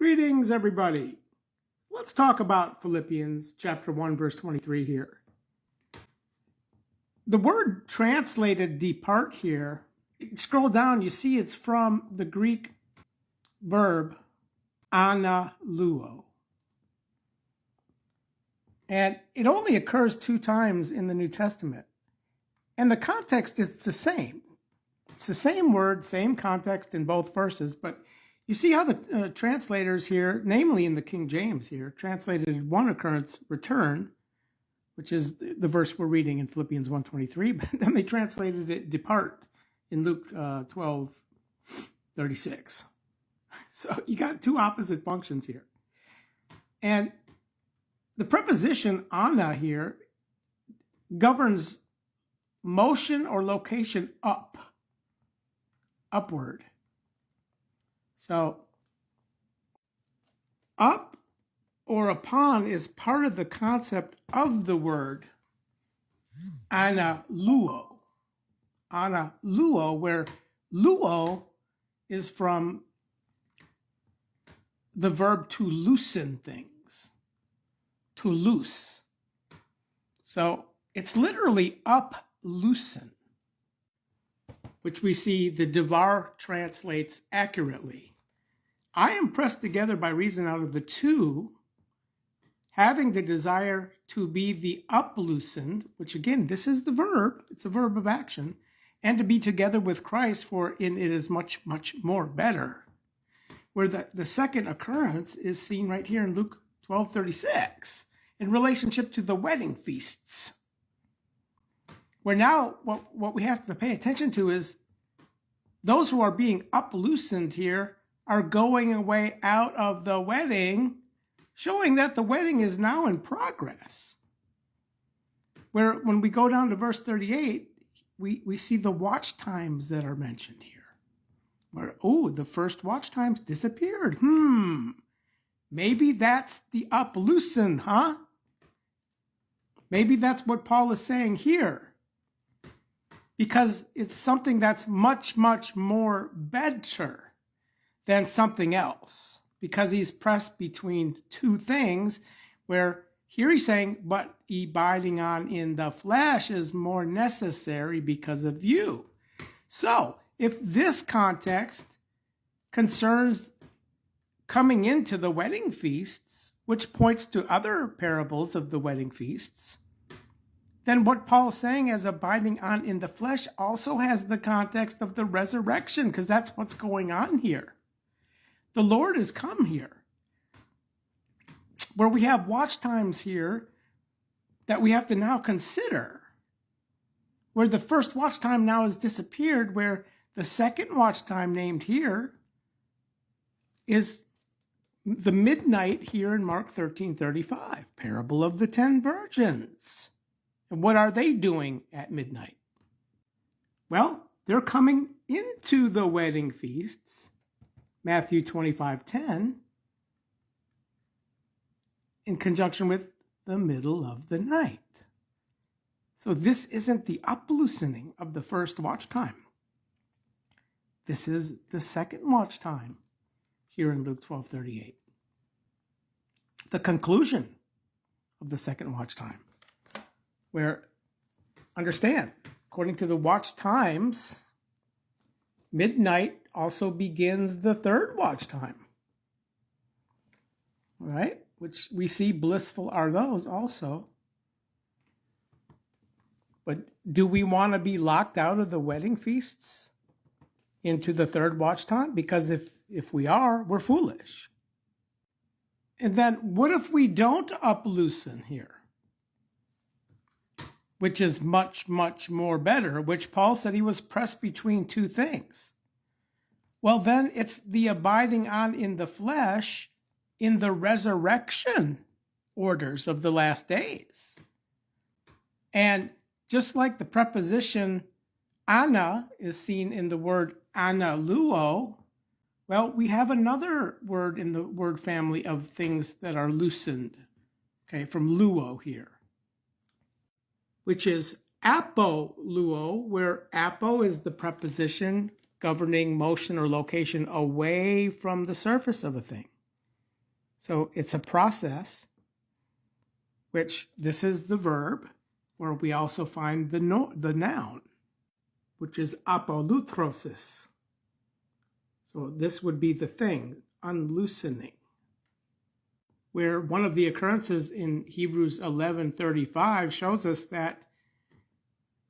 Greetings, everybody. Let's talk about Philippians chapter 1, verse 23 here. The word translated depart here, scroll down, you see it's from the Greek verb analuo. And it only occurs 2 times in the New Testament. And the context is the same. It's the same word, same context in both verses, but you see how the translators here, namely in the King James here, translated one occurrence, return, which is the verse we're reading in Philippians 1:23, but then they translated it depart in Luke 12:36. So you got 2 opposite functions here. And the preposition ana here governs motion or location upward. So up or upon is part of the concept of the word analuo. Analuo, where luo is from the verb to loosen things, to loose. So it's literally up loosen, which we see the Devar translates accurately. I am pressed together by reason out of the 2, having the desire to be the uploosened, which again, this is the verb, it's a verb of action, and to be together with Christ, for in it is much, much more better. Where the second occurrence is seen right here in Luke 12:36, in relationship to the wedding feasts. Where now what we have to pay attention to is those who are being uploosened here are going away out of the wedding, showing that the wedding is now in progress. Where when we go down to verse 38, we see the watch times that are mentioned here. Where, the first watch times disappeared. Maybe that's the uploosen, huh? Maybe that's what Paul is saying here. Because it's something that's much, much more better than something else. Because he's pressed between 2 things, where here he's saying, but abiding on in the flesh is more necessary because of you. So, if this context concerns coming into the wedding feasts, which points to other parables of the wedding feasts, then what Paul's saying as abiding on in the flesh also has the context of the resurrection, because that's what's going on here. The Lord has come here. Where we have watch times here that we have to now consider. Where the first watch time now has disappeared, where the second watch time named here is the midnight here in Mark 13:35, parable of the 10 virgins. And what are they doing at midnight? Well, they're coming into the wedding feasts, Matthew 25:10, in conjunction with the middle of the night. So this isn't the uploosening of the first watch time. This is the second watch time here in Luke 12:38. The conclusion of the second watch time. Where, understand, according to the watch times, midnight also begins the third watch time. All right? Which we see blissful are those also. But do we want to be locked out of the wedding feasts into the third watch time? Because if we are, we're foolish. And then what if we don't uploosen here? Which is much, much more better, which Paul said he was pressed between 2 things. Well, then it's the abiding on in the flesh in the resurrection orders of the last days. And just like the preposition ana is seen in the word analuo, well, we have another word in the word family of things that are loosened, okay, from luo here, which is apoluo, where apo is the preposition governing motion or location away from the surface of a thing. So it's a process, which this is the verb, where we also find the noun, which is apolutrosis. So this would be the thing, unloosening, where one of the occurrences in Hebrews 11:35 shows us that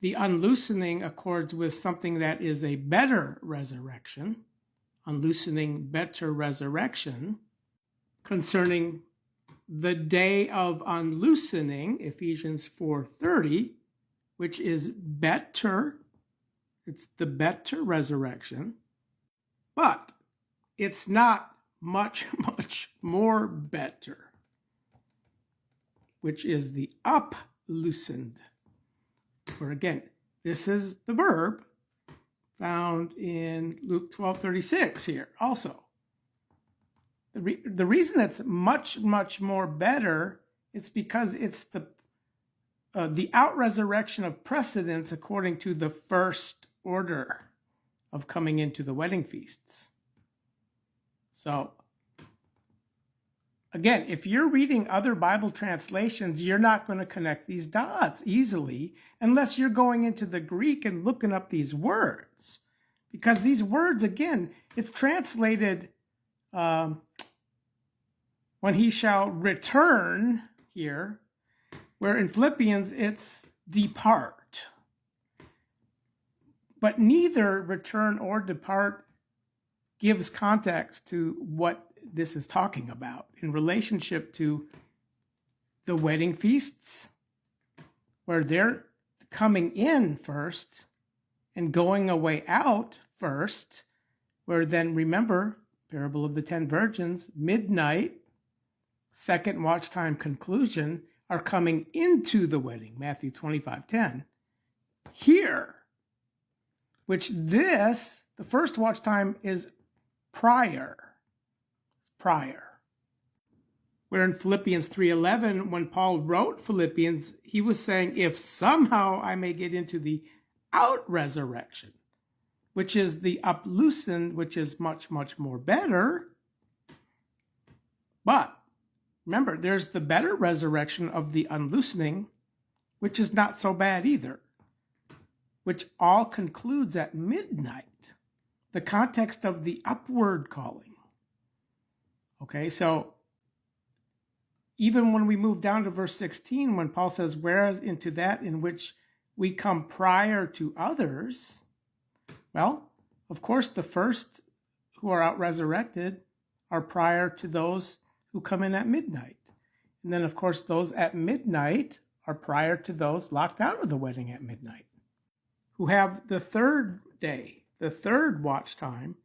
the unloosening accords with something that is a better resurrection, unloosening better resurrection, concerning the day of unloosening, Ephesians 4:30, which is better. It's the better resurrection, but it's not much, much more better, which is the uploosened. Where again, this is the verb found in Luke 12:36 here also. The reason it's much, much more better is because it's the out-resurrection of precedence according to the first order of coming into the wedding feasts. So, again, if you're reading other Bible translations, you're not going to connect these dots easily unless you're going into the Greek and looking up these words. Because these words, again, it's translated when he shall return here, where in Philippians it's depart. But neither return or depart gives context to what this is talking about in relationship to the wedding feasts, where they're coming in first and going away out first, where then remember, parable of the 10 virgins, midnight, second watch time conclusion, are coming into the wedding, Matthew 25:10. Here, which this, the first watch time is prior. Where in Philippians 3:11, when Paul wrote Philippians, he was saying, if somehow I may get into the out-resurrection, which is the uploosened, which is much, much more better. But remember, there's the better resurrection of the unloosening, which is not so bad either, which all concludes at midnight, the context of the upward calling. Okay, so even when we move down to verse 16, when Paul says, whereas into that in which we come prior to others, well, of course, the first who are out resurrected are prior to those who come in at midnight. And then, of course, those at midnight are prior to those locked out of the wedding at midnight, who have the third day, the third watch time.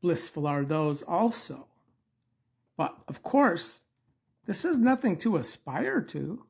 Blissful are those also. But, of course, this is nothing to aspire to.